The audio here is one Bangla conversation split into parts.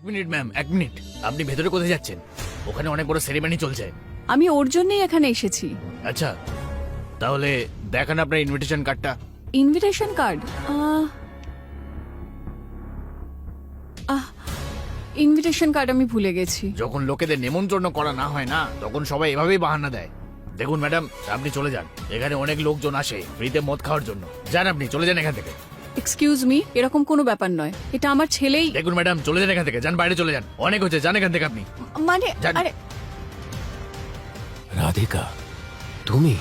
Minute ma'am, 1 minute. আপনি ভেতরে কোথায় যাচ্ছেন? ওখানে অনেক বড় সেরেমনি চলছে। আমি ওর জন্যই এখানে এসেছি। আচ্ছা, তাহলে দেখান আপনার ইনভিটেশন কার্ডটা। Invitation card? ইনভিটেশন কার্ড আমি ভুলে গেছি। যখন লোকেদের নেমন্তন্ন করা না হয় না, তখন সবাই এভাবেই বাহানা দেয়। দেখুন ম্যাডাম, আপনি চলে যান। এখানে অনেক লোকজন আসে ফ্রিতে মদ খাওয়ার জন্য। যান, আপনি চলে যান এখান থেকে। এক্সকিউজ মি, এরকম কোনো ব্যাপার নয়। এটা আমার ছেলেই। দেখুন ম্যাডাম, চলে যান এখান থেকে। যান, বাইরে চলে যান। অনেক হচ্ছে, যান এখান থেকে আপনি। মানে যান। আরে রাধিকা, তুমি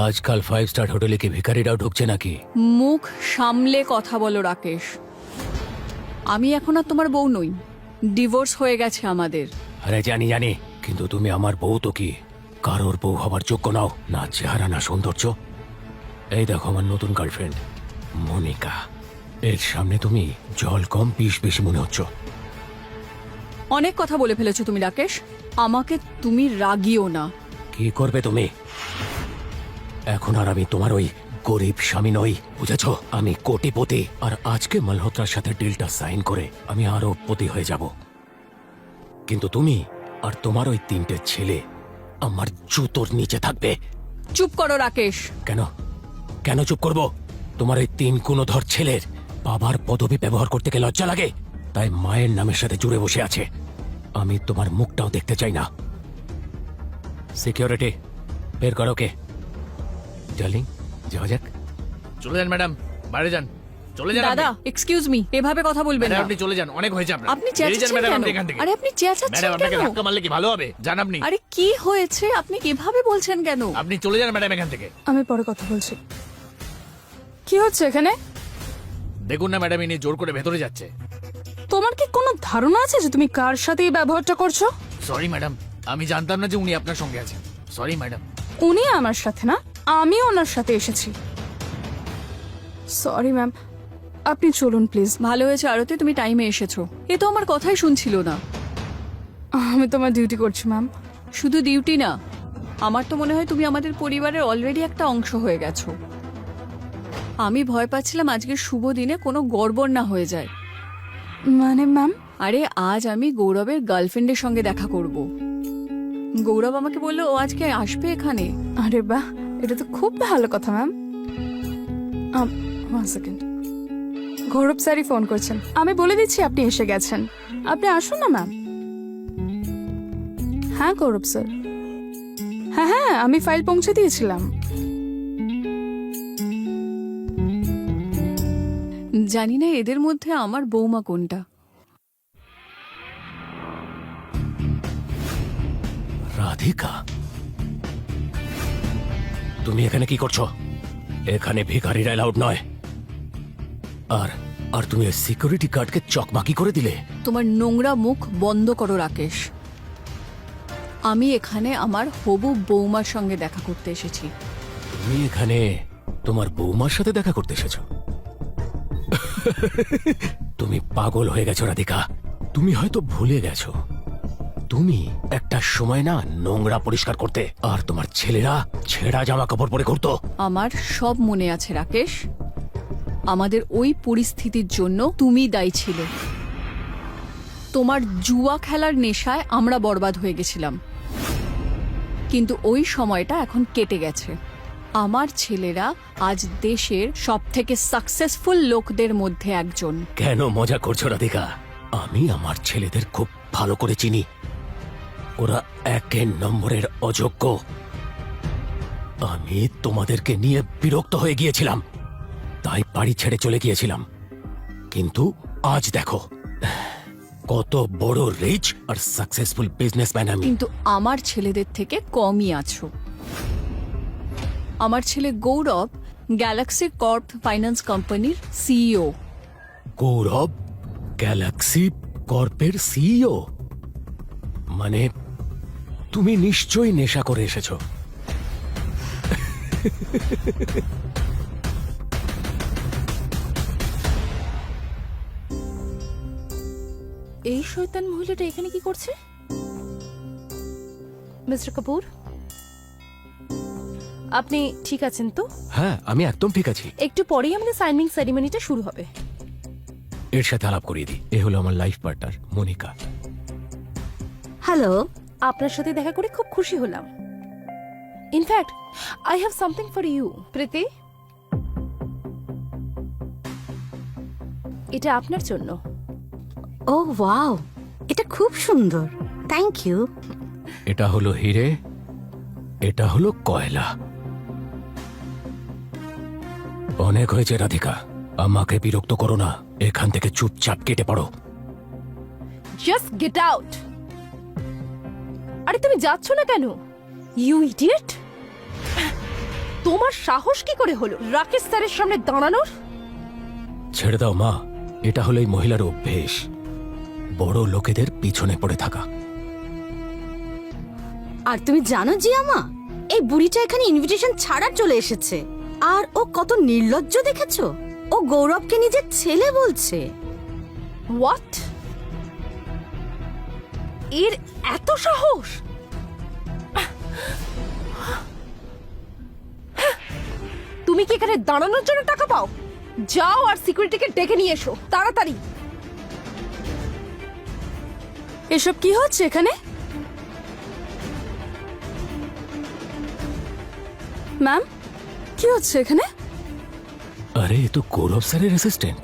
আজকাল 5 স্টার হোটেলে কি ভিখারিরাও ঢুকছে নাকি? মুখ সামলে কথা বলো রাকেশ। আমি এখন আর তোমার বউ নই। ডিভোর্স হয়ে গেছে আমাদের। আরে জানি জানি, কিন্তু তুমি আমার বউ তো কি কারোর বউ হবার যোগ্য নাও? না চেহারা, না সৌন্দর্য। এই দেখো আমার নতুন গার্লফ্রেন্ড মনিকা। এর সামনে তুমি জল কম বিষ বেশি মনে হচ্ছ। অনেক কথা বলে ফেলেছো তুমি রাকেশ। আমাকে তুমি রাগিও না। কি করবে তুমি? এখন আর আমি তোমার ওই গরিব স্বামী নই, বুঝেছ? আমি কোটিপতি। আর আজকে মালহোত্রার সাথে ডিলটা সাইন করে আমি আরো পতি হয়ে যাব। কিন্তু তুমি আর তোমার ওই 3টে ছেলে আমার জুতোর নিচে থাকবে। চুপ করো রাকেশ। কেন কেন চুপ করব? তোমার ওই 3 গুণধর ছেলের বাবার পদবি ব্যবহার করতে গেলে লজ্জা লাগে, তাই মায়ের নামের সাথে জুড়ে বসে আছে। আমি তোমার মুখটাও দেখতে চাই না। সিকিউরিটি, বের করো কে। ডার্লিং, যাওয়া যাক। চলে যান ম্যাডাম, বাইরে যান। চলে যান দাদা, আপনি। এক্সকিউজ মি, এভাবে কথা বলবেন ম্যাডাম, না। আপনি চলে যান, অনেক হয়েছে আপনার। আপনি বেরিয়ে যান চেঁচাচ্ছেন ম্যাডাম, কেন? আপনি এখান থেকে। আরে আপনি চেঁচাচ্ছেন ম্যাডাম, আপনাকে কেন? ধাক্কা মারলে কি ভালো হবে? যান আপনি। আরে কি হয়েছে? আপনি কিভাবে বলছেন কেন? আপনি চলে যান ম্যাডাম এখান থেকে। আমি পরে কথা বলছি। কি হচ্ছে এখানে? দেখুন না ম্যাডাম, ইনি জোর করে ভেতরে যাচ্ছে। তোমার কি কোনো ধারণা আছে যে তুমি কার সাথে এই ব্যবহারটা করছো? সরি ম্যাডাম, আমি জানতাম না যে উনি আপনার সঙ্গে আছেন। Sorry madam. উনি আমার সাথে না, আমি ওনার সাথে এসেছি। সরি ম্যাম, আপনি চলুন প্লিজ। ভালো হয়েছে আরতি, তুমি টাইমে এসেছো। এ তো আমার কথাই শুনছিল না। আমি তোমার ডিউটি করছি ম্যাম। শুধু ডিউটি না, আমার তো মনে হয় তুমি আমাদের পরিবারের অলরেডি একটা অংশ হয়ে গেছো। আমি ভয় পাচ্ছিলাম আজকের শুভ দিনে কোনো গড়বড় না হয়ে যায়। মানে ম্যাম? আরে আজ আমি গৌরবের গার্লফ্রেন্ডের সঙ্গে দেখা করব। গৌরব আমাকে বললো ও আজকে আসবে এখানে। আরে বাহ, এটা তো খুব ভালো কথা ম্যাম। 1 সেকেন্ড। গৌরব স্যারই ফোন করছেন। আমি বলে দিচ্ছি আপনি এসে গেছেন। আপনি আসুন না ম্যাম। হ্যাঁ গৌরব স্যার, হ্যাঁ হ্যাঁ, আমি ফাইল পৌঁছে দিয়েছিলাম। জানি না এদের মধ্যে আমার বৌমা কোনটা। রাধিকা, তুমি এখানে কি করছো? এখানে ভিখারিরা অ্যালাউড নয়। আর আর তুমি ওই সিকিউরিটি গার্ডকে চকমাকি করে দিলে। তোমার নোংরা মুখ বন্ধ করো রাকেশ। আমি এখানে আমার হবু বৌমার সঙ্গে দেখা করতে এসেছি। তুমি এখানে তোমার বৌমার সাথে দেখা করতে এসেছো? তুমি পাগল হয়ে গেছো রাধিকা। তুমি হয়তো ভুলে গেছো তুমি একটা সময় না নোংরা পরিষ্কার করতে, আর তোমার ছেলেরা ছেঁড়া জামা কাপড় পরে ঘুরতো। আমার সব মনে আছে রাকেশ। আমাদের ওই পরিস্থিতির জন্য তুমি দায়ী ছিলে। তোমার জুয়া খেলার নেশায় আমরা বরবাদ হয়ে গেছিলাম, কিন্তু ওই সময়টা এখন কেটে গেছে। আমার ছেলেরা আজ দেশের সবথেকে সাকসেসফুল লোকদের মধ্যে একজন। কেন মজা করছো রাধিকা? আমি আমার ছেলেদের খুব ভালো করে চিনি। ওরা 1 নম্বরের অযোগ্য। আমি তোমাদেরকে নিয়ে বিরক্ত হয়ে গিয়েছিলাম, তাই বাড়ি ছেড়ে চলে গিয়েছিলাম। কিন্তু আজ দেখো কত বড় রিচ আর সাকসেসফুল বিজনেসম্যান আমি। কিন্তু আমার ছেলেদের থেকে কমই আছো। আমার ছেলে গৌরব গ্যালাক্সি কর্প ফাইন্যান্স কোম্পানির সিইও। গৌরব গ্যালাক্সি কর্পের সিইও? মানে তুমি নিশ্চয়ই নেশা করে এসেছো। এই শয়তান মহিলাটা এখানে কি করছে? মিস্টার কাপুর, আপনি ঠিক আছেন তো? হ্যাঁ, আমি একদম ঠিক আছি। একটু পরেই আমাদের সাইনিং সেরিমনিটা শুরু হবে। এর সাথে আলাপ করিয়ে দিই। এ হলো আমার লাইফ পার্টনার মনিকা। হ্যালো। আপনার সাথে দেখা করে খুব খুশি হলাম। In fact I have something for you Priti. এটা আপনার জন্য। ও ওয়াও, এটা খুব সুন্দর, থ্যাংক ইউ। এটা হলো হিরে, এটা হলো কয়লা। অনেক হয়েছে রাধিকা, আমাকে বিরক্ত করো না। এখান থেকে চুপচাপ কেটে পড়ো। Just get out. আরে তুমি যাচ্ছ না কেন? You idiot! তোমার সাহস কি করে হলো রাকেশ স্যারের সামনে দাঁড়ানোর? ছেড়ে দাও মা, এটা হলো এই মহিলার অভ্যেস, বড় লোকেদের পিছনে পড়ে থাকা। আর তুমি জানো জিয়া মা, এই বুড়িটা এখানে ইনভিটেশন ছাড়া চলে এসেছে। আর ও কত নির্লজ্জ দেখেছো? ও গৌরবকে নিজের ছেলে বলছে। হোয়াট? এর এত সাহস? তুমি কি এখানে দাঁড়ানোর জন্য টাকা পাও? যাও আর সিকিউরিটিকে ডেকে নিয়ে এসো তাড়াতাড়ি। এসব কি হচ্ছে এখানে? ম্যাম, কি হচ্ছে এখানে? আরে এ তো গৌরব স্যারের অ্যাসিস্ট্যান্ট।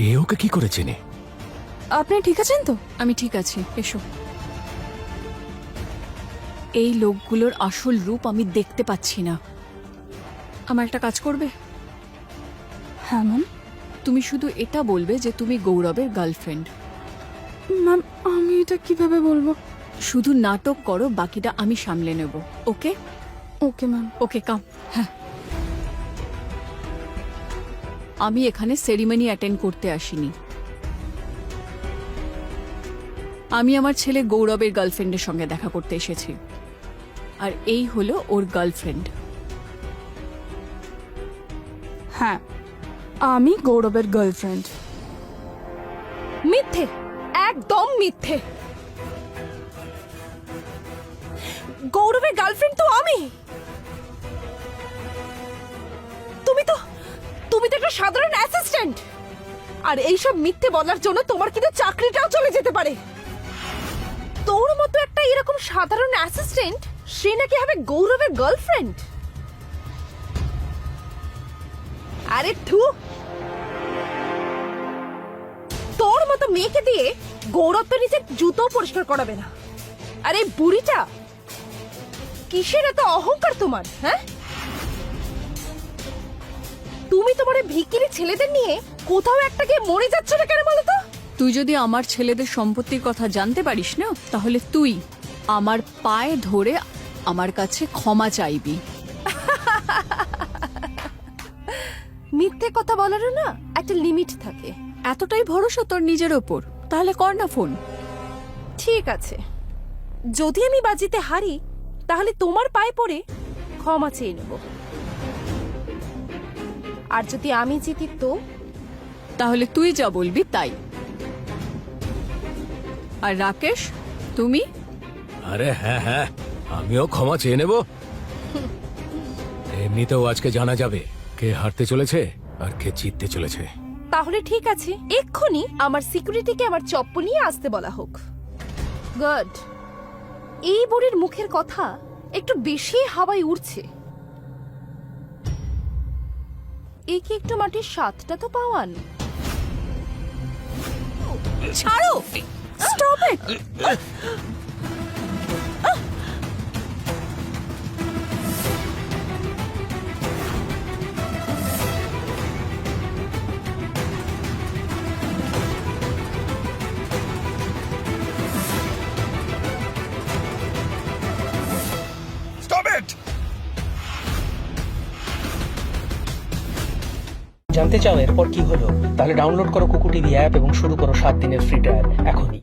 এ ওকে কি করে চেনে? আপনি ঠিক আছেন তো? আমি ঠিক আছি, এসো। এই লোকগুলোর আসল রূপ আমি দেখতে পাচ্ছি না। আমার একটা কাজ করবে? হ্যাঁ ম্যাম। তুমি শুধু এটা বলবে যে তুমি গৌরবের গার্লফ্রেন্ড। ম্যাম, আমি এটা কিভাবে বলবো? শুধু নাটক করো, বাকিটা আমি সামলে নেব। Okay? Okay ma'am. Okay, come. হ্যাঁ, আমি এখানে সেরিমনি অ্যাটেন্ড করতে আসিনি। আমি আমার ছেলে গৌরবের গার্লফ্রেন্ডের সঙ্গে দেখা করতে এসেছি, আর এই হলো ওর গার্লফ্রেন্ড। হ্যাঁ, আমি গৌরবের গার্লফ্রেন্ড। মিথ্যে, একদম মিথ্যে। গৌরবের গার্লফ্রেন্ড তো আমি। তুমি তো একটা সাধারণ অ্যাসিস্ট্যান্ট। আর এইসব মিথ্যে বলার জন্য তোমার কিন্তু চাকরিটাও চলে যেতে পারে। তোর মতো একটা এরকম সাধারণ অ্যাসিস্ট্যান্ট, সে নাকি হবে গৌরবের গার্লফ্রেন্ড? আরে থু, তোর মতো মেয়েকে দিয়ে গৌরব তো নিজের জুতো পরিষ্কার করাবে না। আরে বুড়িটা, কিসের এত অহংকার তোমার? হ্যাঁ, তুমি তোমার এই ভিখিরি ছেলেদের নিয়ে কোথাও একটা গিয়ে মরে যাচ্ছ না কেন বলো তো? তুই যদি আমার ছেলেদের সম্পত্তির কথা জানতে পারিস না, তাহলে তুই আমার পায়ে ধরে আমার কাছে ক্ষমা চাইবি। মিথ্যে কথা বলারও না একটা লিমিট থাকে। এতটাই ভরসা তোর নিজের ওপর? তাহলে কর না ফোন। ঠিক আছে, যদি আমি বাজিতে হারি তাহলে তোমার পায়ে পড়ে ক্ষমা চেয়ে নেব। আর যদি আমি জিতি তো? তাহলে তুই যা বলবি তাই। আর রাকেশ, তুমি? আরে হ্যাঁ হ্যাঁ, আমিও ক্ষমা চেয়ে নেব। এমনিতেও আজকে জানা যাবে কে হারতে চলেছে আর কে জিততে চলেছে। তাহলে ঠিক আছে, এক্ষুনি আমার সিকিউরিটিকে আমার চপ্পল নিয়ে আসতে বলা হোক। গুড। এই বুড়ির মুখের কথা একটু বেশি হাওয়ায় উড়ছে। একে একটু মাটির স্বাদটা তো পাওয়ান। ছাড়ো! Stop it! জানতে চাও এরপর কি হলো? তাহলে ডাউনলোড করো কুকু টিভি অ্যাপ এবং শুরু করো 7 দিনের ফ্রি ট্রায়াল এখনই।